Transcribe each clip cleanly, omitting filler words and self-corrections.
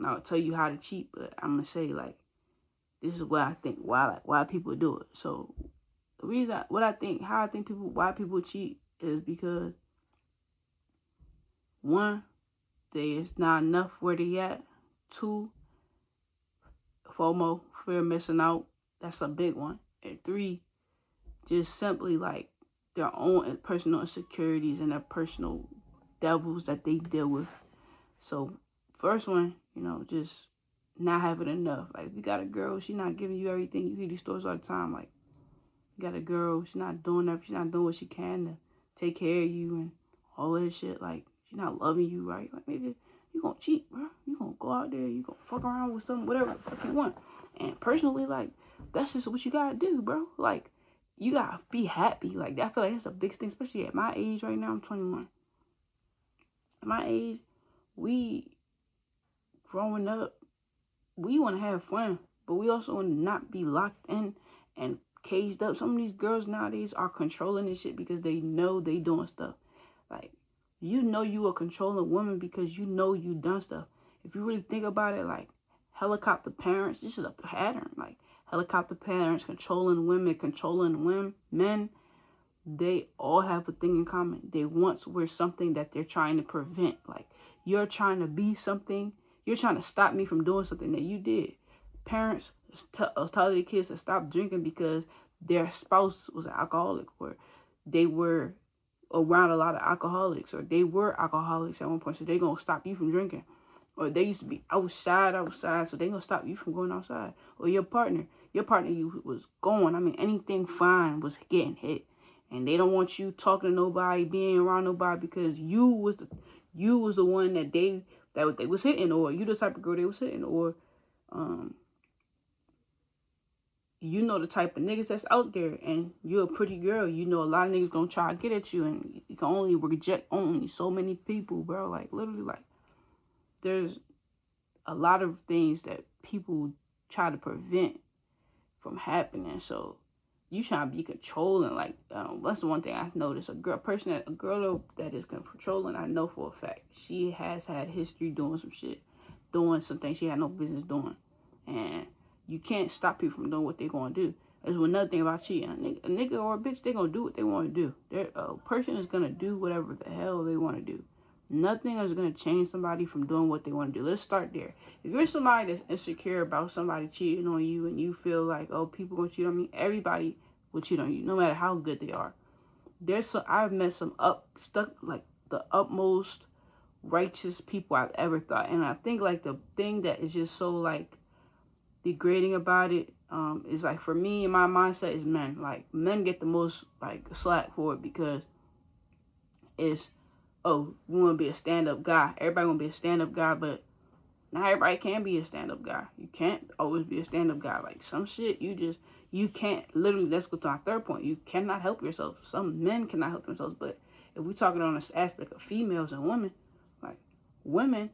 I'll tell you how to cheat, but I'm gonna say like this is what I think why people do it. So the reason how I think why people cheat is because one, there's not enough where they at. Two, FOMO, fear of missing out. That's a big one. And three, just simply like their own personal insecurities and their personal devils that they deal with. So first one, just not having enough. Like if you got a girl, she not giving you everything. You hear these stories all the time. Like you got a girl, she's not doing that. She's not doing what she can to take care of you and all that shit. Like she's not loving you right. Like nigga, you gonna cheat, bro. You gonna go out there, you gonna fuck around with something, whatever the fuck you want. And personally, like that's just what you gotta do, bro. Like you gotta be happy. Like I feel like that's a big thing, especially at my age right now. I'm 21. At my age, we growing up, we want to have fun, but we also want to not be locked in and caged up. Some of these girls nowadays are controlling this shit because they know they doing stuff. Like, you a controlling woman because you know you done stuff. If you really think about it, like, helicopter parents, this is a pattern. Like, helicopter parents controlling women, controlling men, they all have a thing in common. They once were something that they're trying to prevent. Like, you're trying to be something. You're trying to stop me from doing something that you did. Parents tell their kids to stop drinking because their spouse was an alcoholic, or they were around a lot of alcoholics, or they were alcoholics at one point, so they're going to stop you from drinking. Or they used to be outside, so they're going to stop you from going outside. Or your partner you was going, anything fine was getting hit. And they don't want you talking to nobody, being around nobody, because you was the one that they was hitting, or you the type of girl they was hitting, or the type of niggas that's out there, and you're a pretty girl. A lot of niggas gonna try to get at you, and you can only reject only so many people, bro. Like literally, like there's a lot of things that people try to prevent from happening. So you trying to be controlling. Like that's the one thing I've noticed. A girl that is controlling, I know for a fact she has had history doing some shit, doing some things she had no business doing, and you can't stop people from doing what they're gonna do. There's another thing about cheating. A nigga or a bitch, they gonna do what they want to do. A person is gonna do whatever the hell they want to do. Nothing is gonna change somebody from doing what they want to do. Let's start there. If you're somebody that's insecure about somebody cheating on you, and you feel like, oh, people gonna cheat on me, everybody will cheat on you, no matter how good they are. I've met some the utmost righteous people I've ever thought, and I think like the thing that is just so like degrading about it is like, for me, in my mindset, is men. Like men get the most like slack for it because it's, oh, we want to be a stand-up guy. Everybody want to be a stand-up guy, but not everybody can be a stand-up guy. You can't always be a stand-up guy. Like some shit, you can't. Literally, let's go to our third point. You cannot help yourself. Some men cannot help themselves, but if we're talking on this aspect of females and women, like women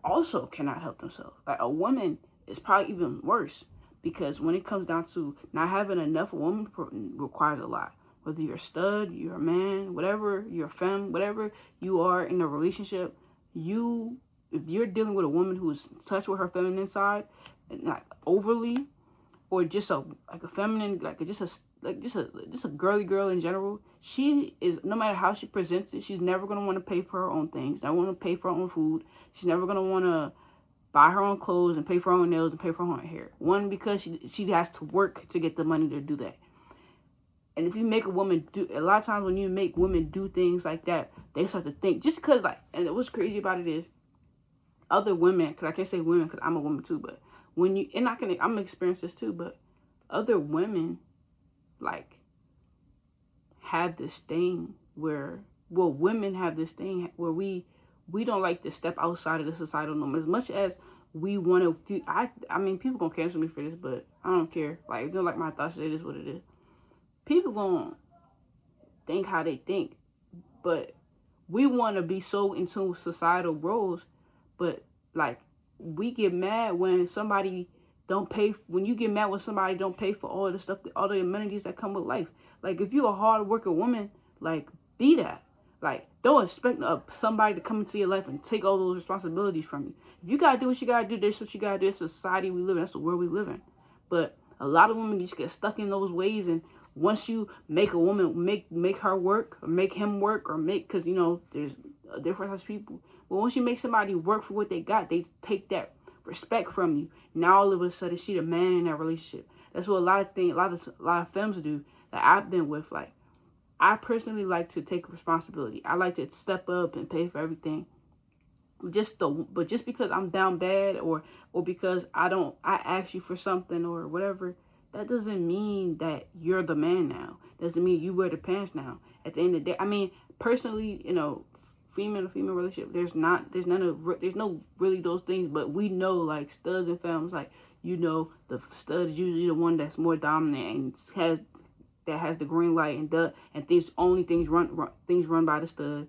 also cannot help themselves. Like a woman is probably even worse, because when it comes down to not having enough, a woman requires a lot. Whether you're a stud, you're a man, whatever, you're a femme, whatever you are in a relationship, if you're dealing with a woman who's in touch with her feminine side, and not overly, or just a feminine, just a girly girl in general, she is, no matter how she presents it, she's never gonna want to pay for her own things. Never want to pay for her own food. She's never gonna want to buy her own clothes and pay for her own nails and pay for her own hair. One, because she has to work to get the money to do that. And if you make a woman do, a lot of times when you make women do things like that, they start to think, just because, like, and what's crazy about it is, other women, because I can't say women because I'm a woman too, but when you, and I'm gonna experience this too, but other women, like, have this thing where, women have this thing where we don't like to step outside of the societal norm. As much as we want to, I mean, people gonna cancel me for this, but I don't care. Like, if you don't like my thoughts, it is what it is. People gonna think how they think, but we want to be so into societal roles, but like we get mad when somebody don't pay. When you get mad when somebody don't pay for all the stuff, all the amenities that come with life. Like if you're a hard working woman, like be that. Like Don't expect somebody to come into your life and take all those responsibilities from you. If you gotta do what you gotta do, that's what you gotta do. It's the society we live in. That's the world we live in. But a lot of women just get stuck in those ways, and once you make a woman make her work, or make him work, or because there's a different types of people. But once you make somebody work for what they got, they take that respect from you. Now all of a sudden, she the man in that relationship. That's what a lot of femmes do that I've been with. Like, I personally like to take responsibility. I like to step up and pay for everything. But just because I'm down bad, or because I ask you for something or whatever, that doesn't mean that you're the man now. Doesn't mean you wear the pants now. At the end of the day, I mean, personally, female to female relationship, there's no really those things, but we know, like, studs and femmes, like, the stud is usually the one that's more dominant and has the green light, and things run by the stud,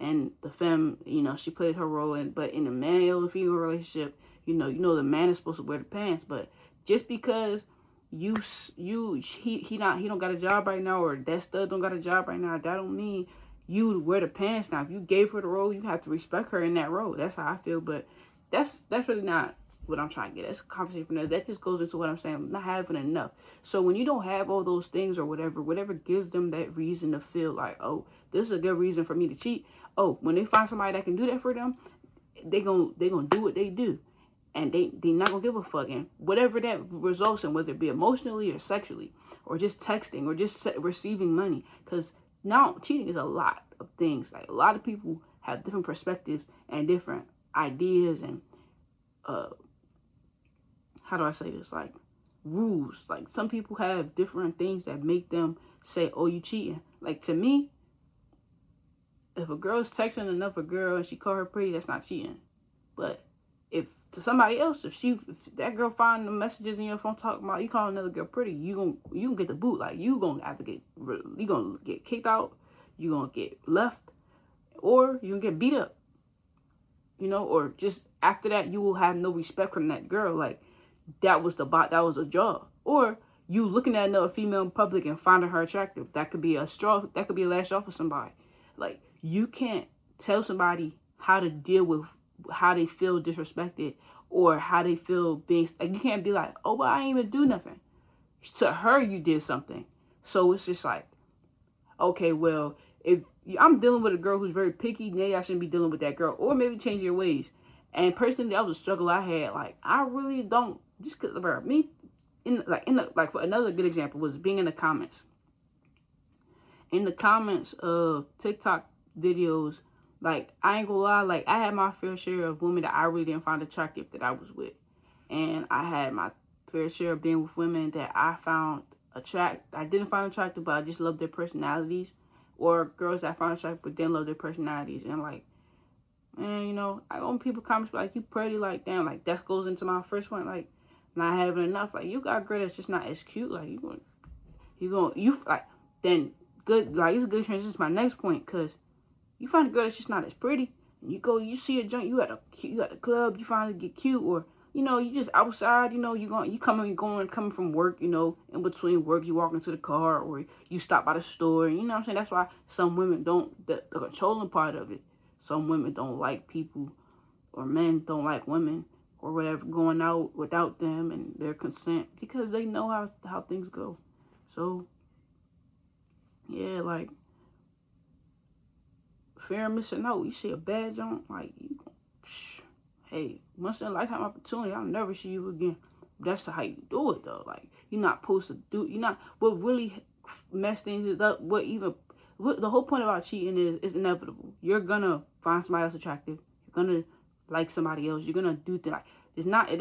and the femme, she plays her role. But in a male and female relationship, the man is supposed to wear the pants. But just because he don't got a job right now, or that stud don't got a job right now, that don't mean you wear the pants. Now, if you gave her the role, you have to respect her in that role. That's how I feel. But that's really not what I'm trying to get. That's a conversation from there. That just goes into what I'm saying. I'm not having enough. So when you don't have all those things, or whatever gives them that reason to feel like, oh, this is a good reason for me to cheat. Oh, when they find somebody that can do that for them, they gonna do what they do. And they not gonna give a fuck. And whatever that results in, whether it be emotionally or sexually, or just texting, or just receiving money. Because now cheating is a lot of things. Like, a lot of people have different perspectives and different ideas, and how do I say this? Like, rules. Like, some people have different things that make them say, oh, you cheating. Like, to me, if a girl's texting another girl and she call her pretty, that's not cheating. But if to somebody else, if that girl find the messages in your phone talking about you call another girl pretty, you gonna get the boot. Like, you gonna get kicked out, you gonna get left, or you gonna get beat up. Or just after that, you will have no respect from that girl. Like, that was a job. Or you looking at another female in public and finding her attractive. That could be a last straw for somebody. Like, you can't tell somebody how to deal with how they feel disrespected, or how they feel being, like, you can't be like, oh, but I ain't even do nothing. To her, you did something. So it's just like, okay, well, if I'm dealing with a girl who's very picky, maybe I shouldn't be dealing with that girl. Or maybe change your ways. And personally, that was a struggle I had. Like, I really don't, just because, bro, me, for another good example was being in the comments. In the comments of TikTok videos, like, I ain't gonna lie, like, I had my fair share of women that I really didn't find attractive that I was with. And I had my fair share of being with women that I didn't find attractive, but I just loved their personalities. Or girls that I found attractive but didn't love their personalities. And, like, man, I own people comments like, you pretty, like, damn, like, that goes into my first point, like, not having enough. Like, you got a girl that's just not as cute. Like, then good, like, it's a good transition to my next point, because you find a girl that's just not as pretty, and you see a joint, you at the club, you finally get cute, or you just outside, you coming from work, in between work, you walk into the car, or you stop by the store, you know what I'm saying? That's why some women don't, the controlling part of it, some women don't like people, or men don't like women, or whatever, going out without them and their consent, because they know how things go. So, yeah, like, fear of missing out. You see a bad joint, like, hey, once in a lifetime opportunity, I'll never see you again. That's how you do it, though. Like, you're not supposed to do, what really mess things up, the whole point about cheating is inevitable. You're gonna find somebody else attractive. You're gonna like somebody else. You're gonna do things. Like, it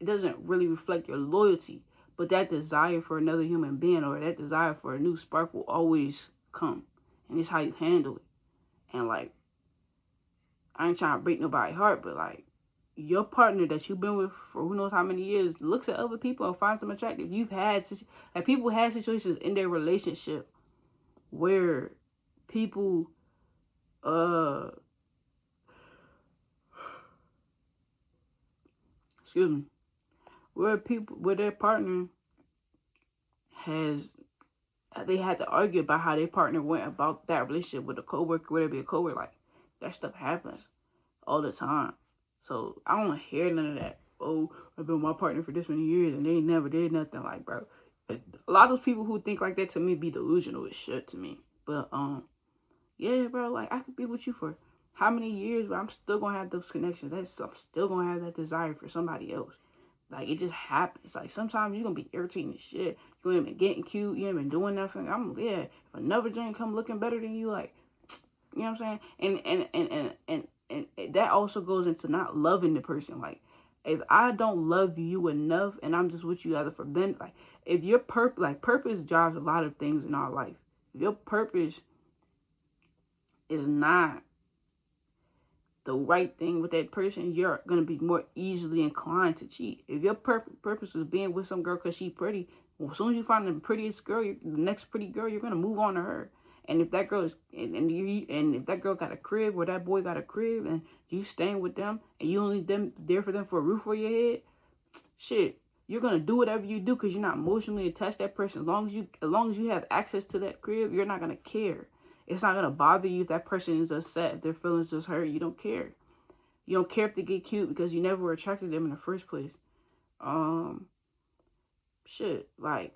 doesn't really reflect your loyalty, but that desire for another human being, or that desire for a new spark, will always come. And it's how you handle it. And, like, I ain't trying to break nobody's heart, but, like, your partner that you've been with for who knows how many years looks at other people and finds them attractive. People had situations in their relationship where people, where their partner has they had to argue about how their partner went about that relationship with a coworker, whether it be a coworker. Like, that stuff happens all the time. So I don't want to hear none of that. Oh, I've been with my partner for this many years and they never did nothing. Like, bro, a lot of those people who think like that to me be delusional as shit to me. But yeah, bro, like I could be with you for how many years, but I'm still gonna have those connections. I'm still gonna have that desire for somebody else. Like, it just happens. Like, sometimes you're gonna be irritating as shit. You ain't been getting cute. You ain't been doing nothing. If another joint come looking better than you, like, you know what I'm saying? And that also goes into not loving the person. Like, if I don't love you enough and I'm just with you either for ben, like, if your purpose drives a lot of things in our life. If your purpose is not the right thing with that person, you're going to be more easily inclined to cheat. If your purpose is being with some girl because she's pretty, well, as soon as you find the prettiest girl, the next pretty girl, you're going to move on to her. And if that girl is, and if that girl got a crib or that boy got a crib and you staying with them and you only there for them for a roof over your head, shit, you're going to do whatever you do because you're not emotionally attached to that person. As long as you have access to that crib, you're not going to care. It's not going to bother you if that person is upset, if their feelings is hurt. You don't care. You don't care if they get cute because you never were attracted to them in the first place. Shit, like,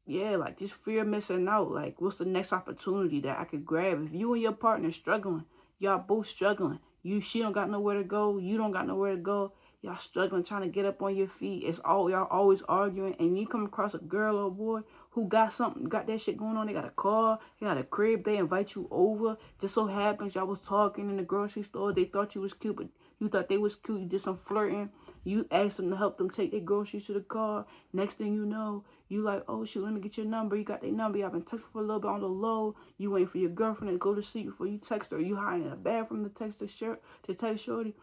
yeah, like, just fear of missing out. Like, what's the next opportunity that I could grab? If you and your partner struggling, y'all both struggling. She don't got nowhere to go. You don't got nowhere to go. Y'all struggling, trying to get up on your feet. Y'all always arguing. And you come across a girl or boy who got that shit going on. They got a car, they got a crib, they invite you over. Just so happens y'all was talking in the grocery store. They thought you was cute, but you thought they was cute. You did some flirting. You asked them to help them take their groceries to the car. Next thing you know, you like, oh shoot, let me get your number. You got their number. Y'all been texting for a little bit on the low. You waiting for your girlfriend to go to sleep before you text her. You hiding in a bathroom to text shorty.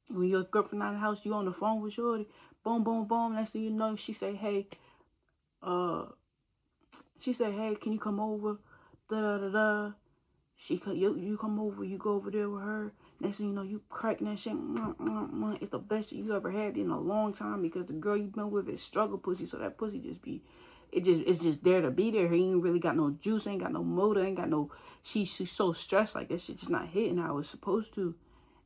When your girlfriend out of the house, you on the phone with shorty. Boom, boom, boom. Next thing you know, she say, hey, can you come over? Da-da-da-da. You come over, you go over there with her. Next thing you know, you cracking that shit. It's the best you ever had in a long time because the girl you been with is struggle pussy. So that pussy it's just there to be there. He ain't really got no juice, ain't got no motor, ain't got no, she's so stressed, like that shit just not hitting how it's supposed to.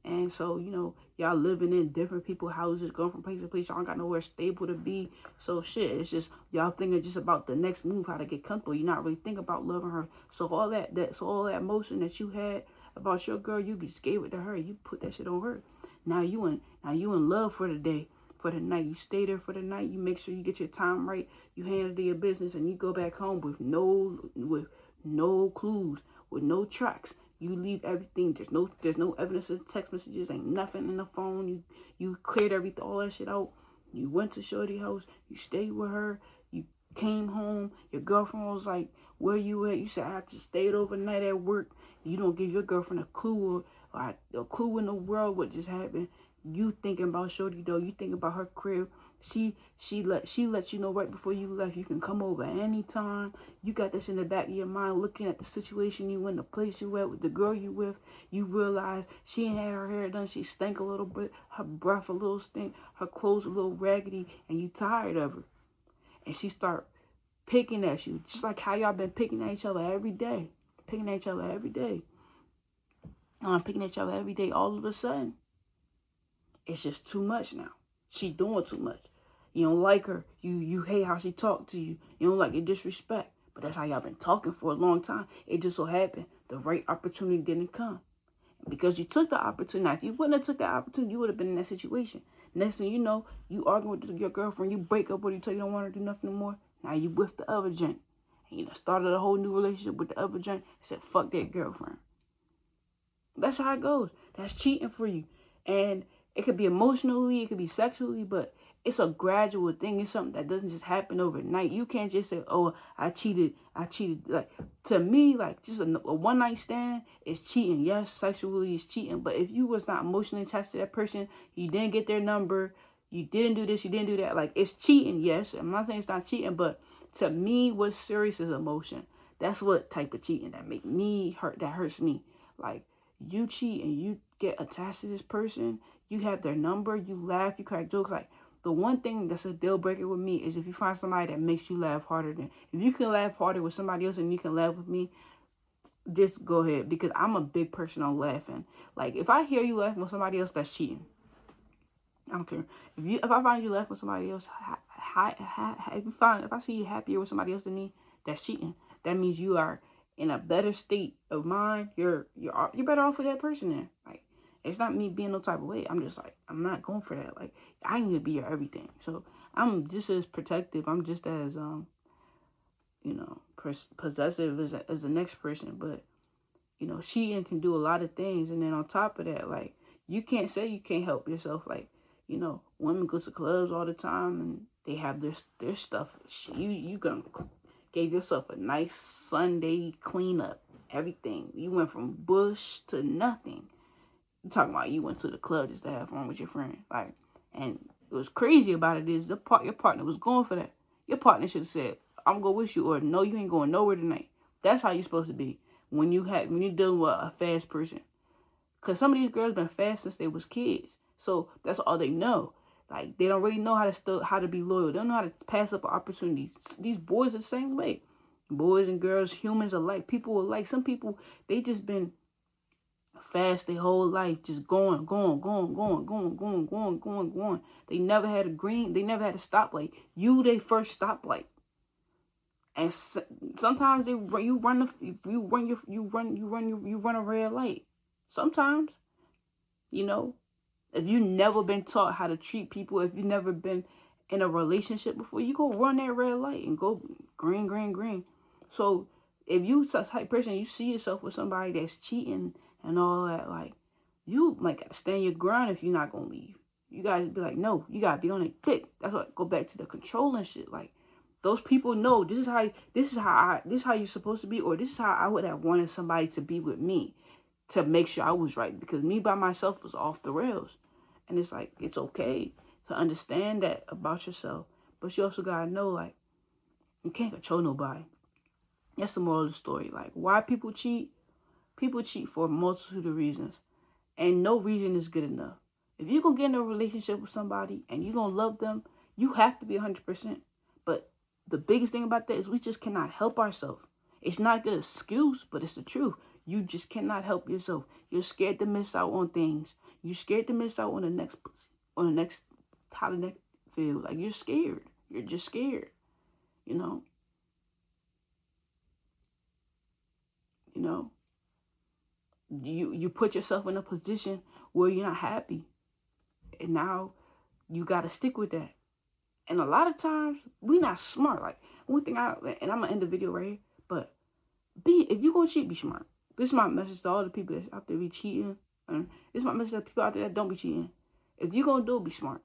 And so, you know, y'all living in different people's houses, going from place to place. Y'all don't got nowhere stable to be. So, shit, it's just y'all thinking just about the next move, how to get comfortable. You're not really thinking about loving her. So, all that emotion that you had about your girl, you just gave it to her. You put that shit on her. Now you in love for the day, for the night. You stay there for the night. You make sure you get your time right. You handle your business, and you go back home with no clues, with no tracks. You leave everything. There's no evidence of text messages. Ain't nothing in the phone. You cleared everything, all that shit out. You went to shorty house. You stayed with her. You came home. Your girlfriend was like, where you at? You said, I just stayed overnight at work. You don't give your girlfriend a clue or a clue in the world what just happened. You thinking about shorty though. You thinking about her crib. She lets you know right before you left, you can come over anytime. You got this in the back of your mind, looking at the situation you in, the place you at with the girl you with. You realize she ain't had her hair done. She stank a little bit. Her breath a little stink. Her clothes a little raggedy, and you tired of her. And she start picking at you, just like how y'all been picking at each other every day. Picking at each other every day. Picking at each other every day. All of a sudden, it's just too much now. She doing too much. You don't like her. You hate how she talk to you. You don't like your disrespect. But that's how y'all been talking for a long time. It just so happened the right opportunity didn't come. And because you took the opportunity. Now, if you wouldn't have took that opportunity, you would have been in that situation. Next thing you know, you arguing with your girlfriend. You break up with her. You tell you don't want her to do nothing no more. Now you with the other gent. And you started a whole new relationship with the other gent. Said, fuck that girlfriend. That's how it goes. That's cheating for you. And it could be emotionally, it could be sexually, but it's a gradual thing. It's something that doesn't just happen overnight. You can't just say, oh, I cheated. Like, to me, like, just a one-night stand is cheating. Yes, sexually is cheating. But if you was not emotionally attached to that person, you didn't get their number, you didn't do this, you didn't do that, like, it's cheating, yes. I'm not saying it's not cheating, but to me, what's serious is emotion. That's what type of cheating that make me hurt, that hurts me. Like, you cheat and you get attached to this person, you have their number, you laugh, you crack jokes, like, The one thing that's a deal breaker with me is if you find somebody that makes you laugh harder than, if you can laugh harder with somebody else and you can laugh with me, just go ahead, because I'm a big person on laughing. Like, if I hear you laughing with somebody else, that's cheating. I don't care. If I find you laughing with somebody else, if I see you happier with somebody else than me, that's cheating. That means you are in a better state of mind. You're better off with that person then. Like, it's not me being no type of way. I'm just like, I'm not going for that. Like, I need to be your everything. So I'm just as protective. I'm just as possessive as the next person. But cheating can do a lot of things. And then on top of that, like, you can't say you can't help yourself. Like, women go to clubs all the time and they have their stuff. You gonna gave yourself a nice Sunday cleanup, everything. You went from bush to nothing. You talking about you went to the club just to have fun with your friend, like, and it was crazy about it is your partner was going for that. Your partner should have said, "I'm gonna go with you," or "No, you ain't going nowhere tonight." That's how you're supposed to be when you're dealing with a fast person. Cause some of these girls been fast since they was kids, so that's all they know. Like, they don't really know how to be loyal. They don't know how to pass up an opportunity. These boys are the same way. Boys and girls, humans alike, people alike. Some people, they just been fast their whole life, just going. They never had they never had a stoplight. You they first stoplight. And sometimes you run a red light. Sometimes, if you never been taught how to treat people, if you never been in a relationship before, you go run that red light and go green. So if you the type person, you see yourself with somebody that's cheating and all that, like, you might gotta stand your ground if you're not gonna leave. You guys be like, no, you gotta be on it thick. That's what go back to the controlling shit. Like, those people know this is how you're supposed to be, or this is how I would have wanted somebody to be with me, to make sure I was right, because me by myself was off the rails. And it's like, it's okay to understand that about yourself, but you also gotta know, like, you can't control nobody. That's the moral of the story. Like, why people cheat? People cheat for a multitude of reasons, and no reason is good enough. If you're gonna get in a relationship with somebody and you're gonna love them, you have to be 100%. But the biggest thing about that is we just cannot help ourselves. It's not a good excuse, but it's the truth. You just cannot help yourself. You're scared to miss out on things. You're scared to miss out on the next how the next feel. Like, you're scared. You're just scared. You put yourself in a position where you're not happy, and now you got to stick with that. And a lot of times we not smart. Like, one thing and I'm gonna end the video right here, but if you gonna cheat, be smart. This is my message to all the people that's out there be cheating, and this is my message to people out there that don't be cheating. If you gonna do it, be smart.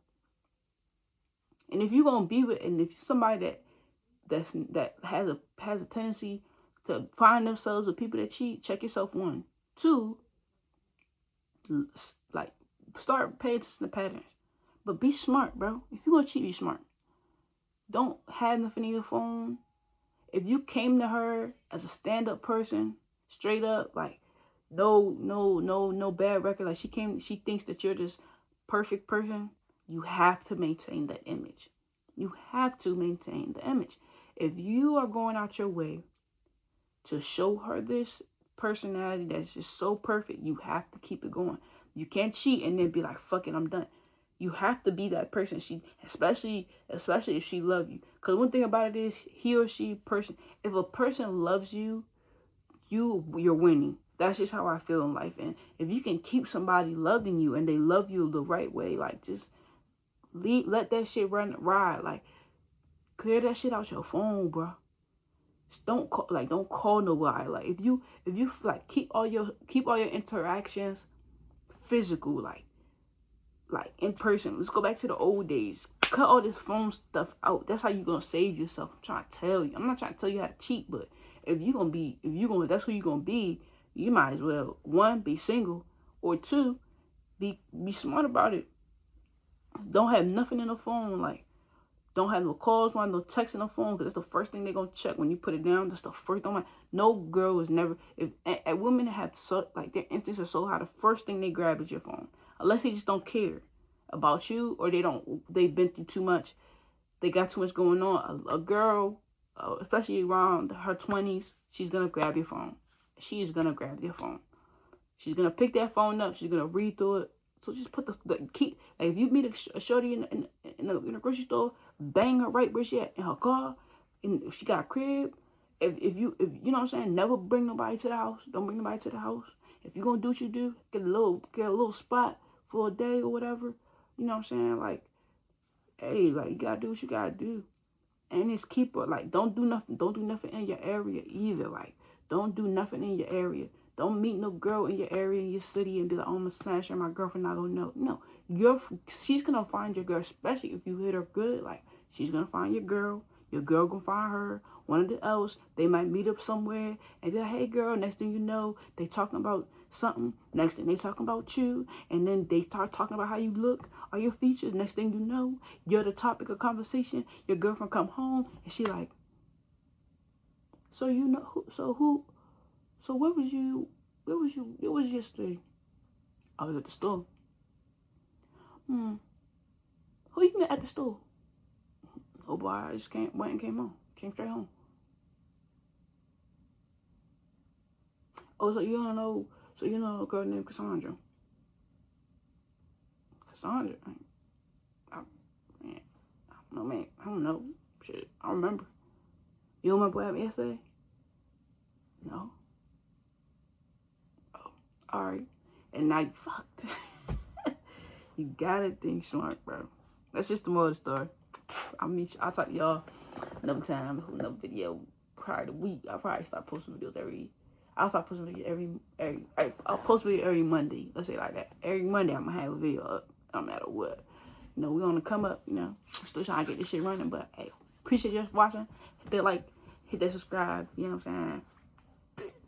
And if you gonna be with, and if somebody that has a tendency to find themselves with people that cheat, check yourself. 1, 2, like, start paying attention to patterns. But be smart, bro. If you're gonna cheat, be smart. Don't have nothing in your phone. If you came to her as a stand-up person, straight up, like, no bad record, like, she thinks that you're this perfect person, you have to maintain that image. You have to maintain the image. If you are going out your way to show her this personality that's just so perfect, you have to keep it going. You can't cheat and then be like, fuck it, I'm done. You have to be that person. Especially if she loves you. Because one thing about it is, if a person loves you, you're winning. That's just how I feel in life. And if you can keep somebody loving you and they love you the right way, like, just let that shit ride. Like, clear that shit out your phone, bro. Just don't call nobody. Like, if you like, keep all your interactions physical, like in person. Let's go back to the old days. Cut all this phone stuff out. That's how you gonna save yourself. I'm trying to tell you. I'm not trying to tell you how to cheat, but that's who you gonna be, you might as well, 1, be single, or 2, be smart about it. Don't have nothing in the phone. Like, don't have no calls, no texts in the phone, because that's the first thing they're gonna check when you put it down. That's the first thing. No girl is never, if women have their instincts are so high, the first thing they grab is your phone, unless they just don't care. about you, or they've been through too much. They got too much going on. A girl, especially around her 20s, she's going to grab your phone. She's going to grab your phone. She's going to pick that phone up. She's going to read through it. So just put the key. Like, if you meet a shorty in a grocery store, bang her right where she at in her car. And if she got a crib, if you know what I'm saying, never bring nobody to the house. Don't bring nobody to the house. If you're going to do what you do, get a little spot for a day or whatever. You know what I'm saying? Like, hey, like, you got to do what you got to do. And it's keeper. Like, don't do nothing in your area either. Like, don't do nothing in your area. Don't meet no girl in your area, in your city, and be like, oh, I'm going to smash her, my girlfriend not going to know. No, she's going to find your girl, especially if you hit her good. Like, she's going to find your girl going to find her, one of the else. They might meet up somewhere and be like, hey, girl, next thing you know, they talking about something. Next thing they talking about you, and then they start talking about how you look or your features. Next thing you know, you're the topic of conversation. Your girlfriend come home, and she like, so you know, so where was you yesterday? I was at the store. Who you met at the store? Oh boy, I just came straight home. Oh, so you know a girl named Cassandra? Cassandra? I don't know, man. I don't know. Shit, I don't remember. You don't remember what happened yesterday? No. Alright. And now you fucked. You gotta think smart, bro. That's just the moral of the story. I'll talk to y'all another time, another video prior to week. I'll probably start posting videos I'll post video every Monday. Let's say it like that. Every Monday I'm gonna have a video up, no matter what. You know, we're gonna come up, you know. Still trying to get this shit running, but hey, appreciate you watching. Hit that like, hit that subscribe, you know what I'm saying?